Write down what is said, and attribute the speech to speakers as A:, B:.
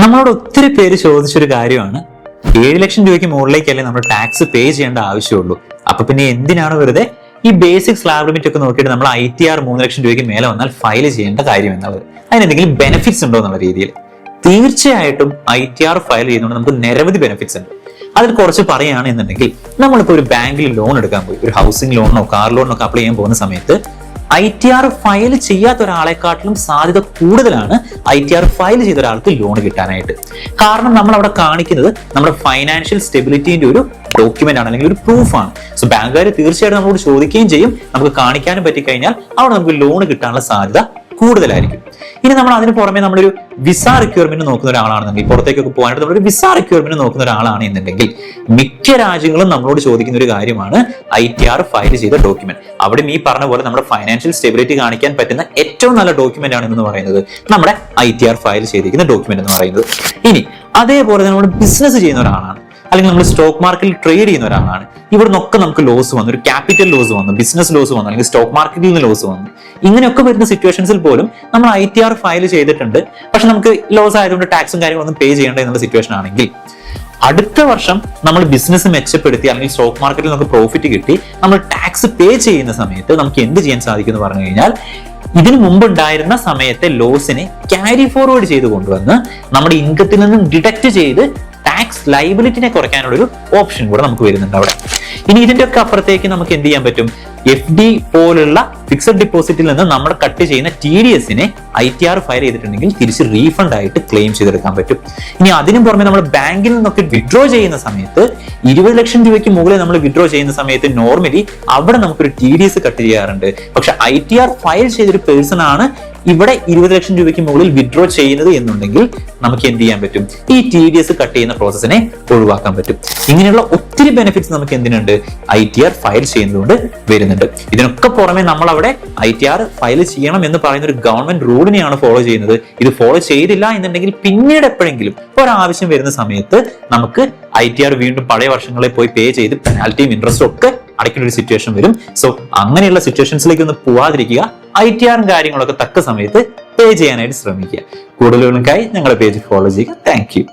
A: നമ്മളോട് ഒത്തിരി പേര് ചോദിച്ചൊരു കാര്യമാണ്, 7 ലക്ഷം രൂപയ്ക്ക് മുകളിലേക്കല്ലേ നമ്മൾ ടാക്സ് പേ ചെയ്യേണ്ട ആവശ്യമുള്ളൂ, അപ്പൊ പിന്നെ എന്തിനാണ് വെറുതെ ഈ ബേസിക് സ്ലാബ് ലിമിറ്റ് ഒക്കെ നോക്കിയിട്ട് നമ്മൾ ITR 3 ലക്ഷം രൂപയ്ക്ക് മേലെ വന്നാൽ ഫയൽ ചെയ്യേണ്ട കാര്യം എന്നുള്ളത്, അതിനെന്തെങ്കിലും ബെനിഫിറ്റ്സ് ഉണ്ടോ എന്നുള്ള രീതിയിൽ. തീർച്ചയായിട്ടും ITR ഫയൽ ചെയ്യുന്നതുകൊണ്ട് നമുക്ക് നിരവധി ബെനിഫിറ്റ്സ് ഉണ്ട്. അതിൽ കുറച്ച് പറയുകയാണ് എന്നുണ്ടെങ്കിൽ, നമ്മളിപ്പോൾ ഒരു ബാങ്കിൽ ലോൺ എടുക്കാൻ പോയി, ഒരു ഹൗസിംഗ് ലോണിനോ കാർ ലോണിനോ ഒക്കെ അപ്ലൈ ചെയ്യാൻ പോകുന്ന സമയത്ത് ITR ഫയൽ ചെയ്യാത്ത ഒരാളെക്കാട്ടിലും സാധ്യത കൂടുതലാണ് ITR ഫയൽ ചെയ്ത ഒരാൾക്ക് ലോൺ കിട്ടാനായിട്ട്. കാരണം നമ്മൾ അവിടെ കാണിക്കുന്നത് നമ്മുടെ ഫൈനാൻഷ്യൽ സ്റ്റെബിലിറ്റിന്റെ ഒരു ഡോക്യുമെന്റ് ആണ്, അല്ലെങ്കിൽ ഒരു പ്രൂഫാണ്. സോ ബാങ്കുകാർ തീർച്ചയായിട്ടും നമ്മളോട് ചോദിക്കുകയും ചെയ്യും, നമുക്ക് കാണിക്കാനും പറ്റിക്കഴിഞ്ഞാൽ അവിടെ നമുക്ക് ലോൺ കിട്ടാനുള്ള സാധ്യത കൂടുതലായിരിക്കും. ഇനി നമ്മൾ അതിന് പുറമെ നമ്മളൊരു വിസ റിക്വയർമെന്റ് നോക്കുന്ന ഒരാളാണെന്നുണ്ടെങ്കിൽ, പുറത്തേക്കൊക്കെ പോകാനായിട്ട് നമ്മളൊരു വിസ റിക്വയർമെന്റ് നോക്കുന്ന ഒരാളാണ് എന്നുണ്ടെങ്കിൽ, മിക്ക രാജ്യങ്ങളും നമ്മളോട് ചോദിക്കുന്ന ഒരു കാര്യമാണ് ITR ഫയൽ ചെയ്ത ഡോക്യുമെന്റ്. അവിടെ ഈ പറഞ്ഞ പോലെ നമ്മുടെ ഫൈനാൻഷ്യൽ സ്റ്റെബിലിറ്റി കാണിക്കാൻ പറ്റുന്ന ഏറ്റവും നല്ല ഡോക്യുമെന്റ് ആണ് എന്ന് പറയുന്നത് നമ്മുടെ ITR ഫയൽ ചെയ്തിരിക്കുന്ന ഡോക്യുമെന്റ് എന്ന് പറയുന്നത്. ഇനി അതേപോലെ നമ്മൾ ബിസിനസ് ചെയ്യുന്ന ഒരാളാണ്, അല്ലെങ്കിൽ നമ്മൾ സ്റ്റോക്ക് മാർക്കറ്റിൽ ട്രേഡ് ചെയ്യുന്ന ഒരാളാണ്, ഇവിടെ നിന്നൊക്കെ നമുക്ക് ലോസ് വന്നു, ഒരു ക്യാപിറ്റൽ ലോസ് വന്നു, ബിസിനസ് ലോസ് വന്നു, അല്ലെങ്കിൽ സ്റ്റോക്ക് മാർക്കറ്റിൽ നിന്ന് ലോസ് വന്നു. ഇങ്ങനെയൊക്കെ വരുന്ന സിറ്റുവേഷൻസിൽ പോലും നമ്മൾ ITR ഫയൽ ചെയ്തിട്ടുണ്ട്, പക്ഷെ നമുക്ക് ലോസ് ആയതുകൊണ്ട് ടാക്സും കാര്യങ്ങളൊന്നും പേ ചെയ്യേണ്ട എന്നുള്ള സിറ്റുവേഷൻ ആണെങ്കിൽ, അടുത്ത വർഷം നമ്മൾ ബിസിനസ് മെച്ചപ്പെടുത്തി അല്ലെങ്കിൽ സ്റ്റോക്ക് മാർക്കറ്റിൽ നമുക്ക് പ്രോഫിറ്റ് കിട്ടി നമ്മൾ ടാക്സ് പേ ചെയ്യുന്ന സമയത്ത് നമുക്ക് എന്ത് ചെയ്യാൻ സാധിക്കും എന്ന് പറഞ്ഞു കഴിഞ്ഞാൽ, ഇതിനു മുമ്പ് ഉണ്ടായിരുന്ന സമയത്തെ ലോസിനെ ക്യാരി ഫോർവേഡ് ചെയ്ത് കൊണ്ടുവന്ന് നമ്മുടെ ഇൻകത്തിൽ നിന്നും ഡിഡക്ട് ചെയ്ത് ടാക്സ് ലയബിലിറ്റിനെ കുറയ്ക്കാനുള്ള ഒരു ഓപ്ഷൻ കൂടെ നമുക്ക് വരുന്നുണ്ട് അവിടെ. ഇനി ഇതിന്റെ ഒക്കെ അപ്പുറത്തേക്ക് നമുക്ക് എന്ത് ചെയ്യാൻ പറ്റും, FD പോലുള്ള ഫിക്സഡ് ഡിപ്പോസിറ്റിൽ നിന്ന് നമ്മൾ കട്ട് ചെയ്യുന്ന TDSനെ ITR ഫയൽ ചെയ്തിട്ടുണ്ടെങ്കിൽ തിരിച്ച് റീഫണ്ട് ആയിട്ട് ക്ലെയിം ചെയ്തെടുക്കാൻ പറ്റും. ഇനി അതിനും പുറമെ നമ്മൾ ബാങ്കിൽ നിന്നൊക്കെ വിഡ്രോ ചെയ്യുന്ന സമയത്ത് 20 ലക്ഷം രൂപയ്ക്ക് മുകളിൽ നമ്മൾ വിഡ്രോ ചെയ്യുന്ന സമയത്ത് നോർമലി അവിടെ നമുക്കൊരു TDS കട്ട് ചെയ്യാറുണ്ട്. പക്ഷെ ITR ഫയൽ ചെയ്തൊരു പേഴ്സൺ ആണ് ഇവിടെ 20 ലക്ഷം രൂപയ്ക്ക് മുകളിൽ വിഡ്രോ ചെയ്യുന്നത് എന്നുണ്ടെങ്കിൽ നമുക്ക് എന്ത് ചെയ്യാൻ പറ്റും, ഈ TDS കട്ട് ചെയ്യുന്ന പ്രോസസ്സിനെ ഒഴിവാക്കാൻ പറ്റും. ഇങ്ങനെയുള്ള ഒത്തിരി ബെനിഫിറ്റ്സ് നമുക്ക് എന്തിനുണ്ട്, ITR ഫയൽ ചെയ്യുന്നതുകൊണ്ട് വരുന്നുണ്ട്. ഇതിനൊക്കെ പുറമെ നമ്മൾ അവിടെ ITR ഫയൽ ചെയ്യണം എന്ന് പറയുന്ന ഒരു ഗവൺമെന്റ് റൂളിനെയാണ് ഫോളോ ചെയ്യുന്നത്. ഇത് ഫോളോ ചെയ്തില്ല എന്നുണ്ടെങ്കിൽ പിന്നീട് എപ്പോഴെങ്കിലും ഒരാവശ്യം വരുന്ന സമയത്ത് നമുക്ക് ITR വീണ്ടും പഴയ വർഷങ്ങളിൽ പോയി പേ ചെയ്ത് പെനാൽറ്റിയും ഇൻട്രസ്റ്റും ഒക്കെ അടയ്ക്കുന്ന ഒരു സിറ്റുവേഷൻ വരും. സോ അങ്ങനെയുള്ള സിറ്റുവേഷൻസിലേക്ക് ഒന്ന് പോവാതിരിക്കുക, ITRും കാര്യങ്ങളൊക്കെ തക്ക സമയത്ത് പേ ചെയ്യാനായിട്ട് ശ്രമിക്കുക. കൂടുതലുകൾക്കായി ഞങ്ങളുടെ പേജ് ഫോളോ ചെയ്യുക. Thank you.